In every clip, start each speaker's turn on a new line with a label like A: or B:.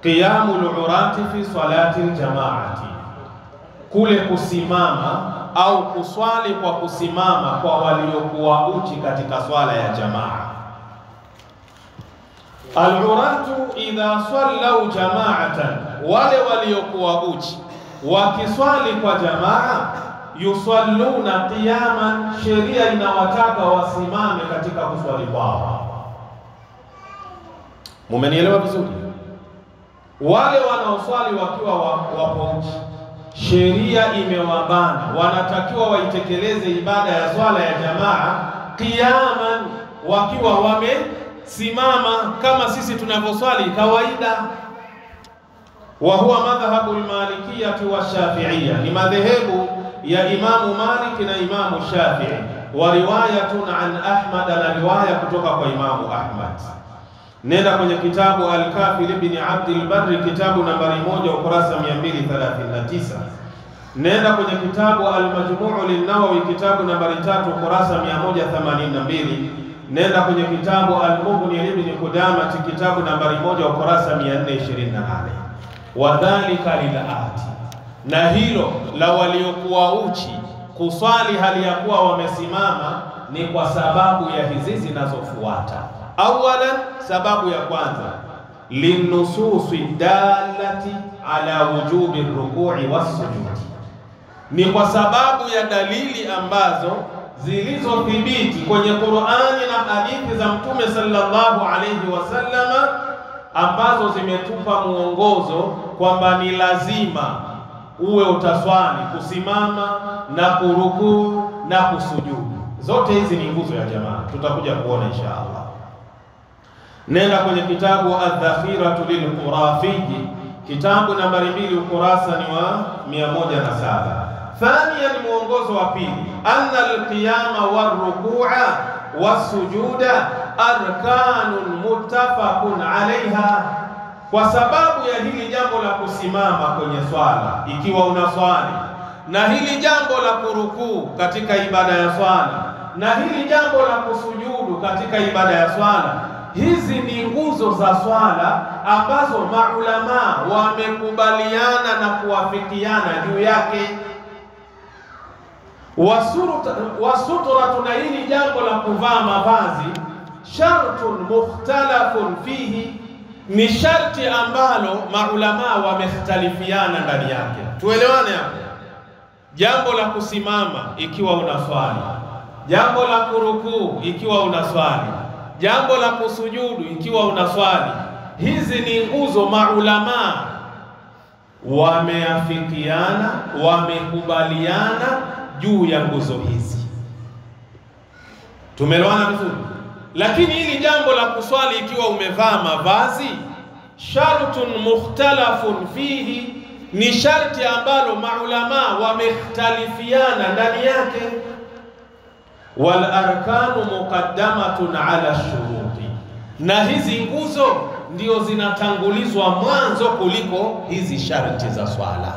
A: qiyamul urati fi salati aljamaati, kule kusimama au kuswali kwa kusimama kwa waliokuwa uchi katika swala ya jamaa. Al-uratu idha sallau jama'atan, wale waliokuwa uchi wakiswali kwa jamaa, yusalluna qiyaman, sheria inawataka wasimame katika kuswali kwao. Mumenielewa vizuri? Wale wanaoswali wakiwa wapo uchi, sheria imewabana, wanatakiwa waitekeleze ibada ya swala ya jamaa qiyaman, wakiwa wamesimama kama sisi tunavyoswali kawaida. Wa huwa madhhabu al-Malikiyyah wa Shafi'iyyah, ni madhehebu ya Imamu Malik na Imamu Shafi'i. Wa riwayatun an Ahmad, na riwaya kutoka kwa Imamu Ahmad. Nenda kwenye kitabu Al-Kafil ibn Abd al-Barr, kitabu nambari 1 ukurasa 239. Nenda kwenye kitabu Al-Majmu' lin-Nawawi, kitabu nambari 3 ukurasa 182. Nenda kwenye kitabu Al-Mughni ibn Qudamah, kitabu nambari 1 ukurasa 428. Wadhalika lil'ati, na hilo la waliokuwa uchi kuswali hali ya kuwa wamesimama ni kwa sababu ya hizi zinazofuata. Awalan, sababu ya kwanza, linususi dalati ala wujubi ruku'i was-sujudi, ni kwa sababu ya dalili ambazo zilizothibiti kwenye Qur'ani na hadithi za Mtume sallallahu alayhi wasallama, ambazo zimetupa muongozo kwamba ni lazima uwe utaswali kusimama na kurukuu na kusujudu. Zote hizi ni nguzo ya jamaa, tutakuja kuona inshallah. Nenda kwenye kitabu Adh-Dhakhiratu lil-Qurafi, kitabu nambari 2 ukurasa ni wa 107. Thania, ni muongozo wa pili, anna al-qiyama war-ruku'a was-sujuda arkanun muttafaqun 'alayha, kwa sababu ya hili jambo la kusimama kwenye swala ikiwa unaswali, na hili jambo la kurukuu katika ibada ya swala, na hili jambo la kusujudu katika ibada ya swala, hizi ni nguzo za swala ambazo maulama wamekubaliana na kuwafikiana juu yake. Wasutra, na hili jambo la kuvaa mavazi, shartun mukhtalafun fihi, ni sharti ambalo maulama wamekhtalifiana ndani yake. Tuelewane hapo. Jambo la kusimama ikiwa unaswali, jambo la kurukuu ikiwa unaswali, jambo la kusujudu ikiwa unaswali, hizi ni nguzo maulama wameafikiana, wamekubaliana juu ya nguzo hizi. Tumeelewana vizuri? Lakini hili jambo la kuswali ikiwa umevaa mavazi, shartun mukhtalafun fihi, ni sharti ambalo maulama wamekhtalifiana ndani yake. Wal arkanu muqaddamatun ala shuruti, na hizi nguzo ndio zinatangulizwa mwanzo kuliko hizi sharti za swala.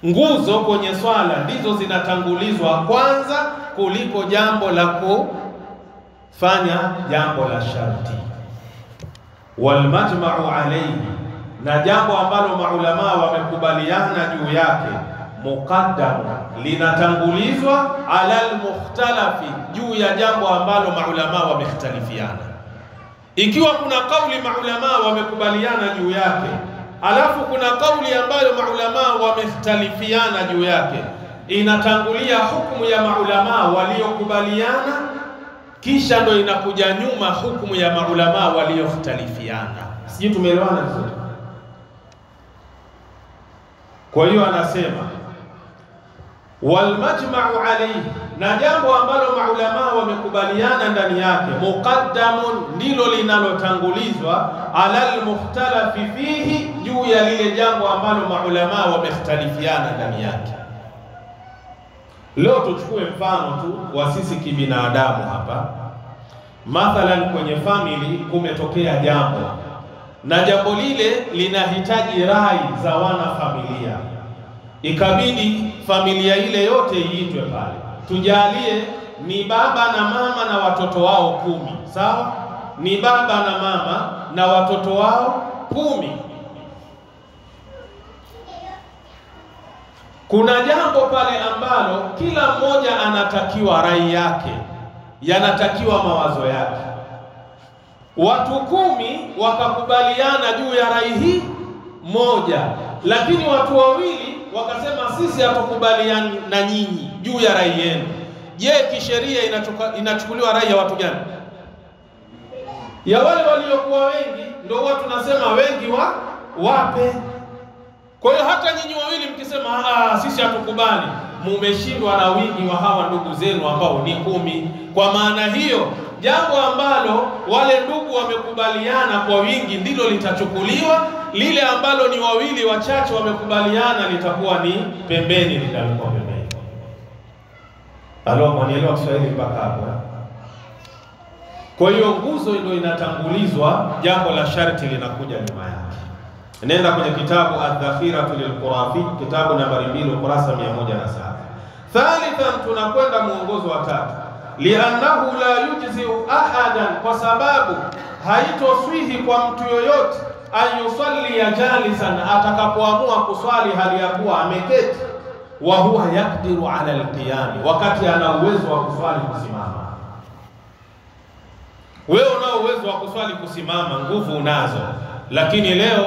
A: Nguzo kwenye swala ndizo zinatangulizwa kwanza kuliko jambo la kufanya jambo la sharti. Wal majma'u alayhi, na jambo ambalo maulama wamekubaliana juu yake, muqaddam, linatangulizwa ala al-mukhtalafi, juu ya jambo ambalo maulama wamekhtalifiana. Ikiwa kuna kauli maulama wamekubaliana juu yake, alafu kuna kauli ambayo maulama wamekhtalifiana juu yake, inatangulia hukumu ya maulama waliokubaliana, kisha ndo inakuja nyuma hukumu ya maulama waliokhtalifiana. Sijui tumeelewana vizuri? Kwa hiyo anasema wal majma'u alayhi, na jambo ambalo maulama wamekubaliana ndani yake, muqaddamun, ndilo linalotangulizwa ala al-mukhtalafi fihi, juu ya lile jambo ambalo maulama wamekhtalifiana ndani yake. Leo tuchukue mfano tu wa sisi kibinadamu hapa. Mathalan, kwenye family kumetokea jambo, na jambo lile linahitaji rai za wana familia, ikabidi familia ile yote iitwe pale. Tujalie ni baba na mama na watoto wao 10, sawa? Ni baba na mama na watoto wao 10. kuna jambo pale ambalo kila mmoja anatakiwa rai yake, yanatakiwa mawazo yake. Watu 10 wakakubaliana juu ya rai hii moja, lakini watu 2 wakasema sisi hatukubaliani na nyinyi juu ya rai yenu. Je, kisheria inachukuliwa rai ya watu gani? Ya wale waliokuwa wengi. Ndio huwa tunasema wengi wape. Kwa hiyo hata nyinyi 2 mkisema sisi hatukubali, mumeshindwa na wingi wa hawa ndugu zenu ambao ni 10. Kwa maana hiyo jambo ambalo wale ndugu wamekubaliana kwa wingi ndilo litachukuliwa, lile ambalo ni 2 wachache wamekubaliana litakuwa ni pembeni, litakuwa pembeni. Mwanielewa Kiswahili mpaka hapo? Kwa hiyo nguzo ndio inatangulizwa, jambo la sharti linakuja nyuma yake. Nenda kwenye kitabu Ad-Dhakhiratu lil-Qurafi, kitabu nambari 2 ukurasa 107. Thalithan, tunakwenda muongozo wa 3. Li'annahu la yujzi'u ahadan, kwa sababu haitoswihi kwa mtu yoyote ayusalli jalisan, atakapoamua kuswali hali ya kuwa ameketi, wa huwa yakdiru ala alqiyam, wakati ana uwezo wa kuswali kusimama. Wewe unao uwezo wa kuswali kusimama, nguvu unazo, lakini leo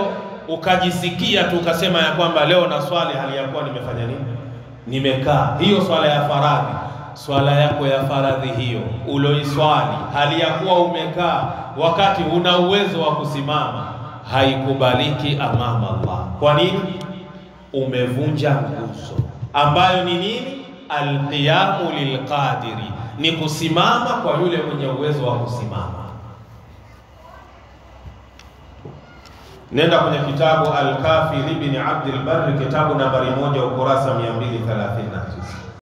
A: ukajisikia tu ukasema ya kwamba leo na swali hali ya kuwa nimefanya nini? Nimekaa. Hiyo swala ya faradhi, swala yako ya faradhi hiyo uloiswali hali ya kuwa umekaa wakati una uwezo wa kusimama, haikubaliki amama Allah. Kwa nini? Umevunja nguzo ambayo ni nini? Alqiyamu lilqadiri, ni kusimama kwa yule mwenye uwezo wa kusimama. Nenda kwenye kitabu Al-Kafi ibn Abd al-Barr, kitabu nambari 1 ukurasa 239.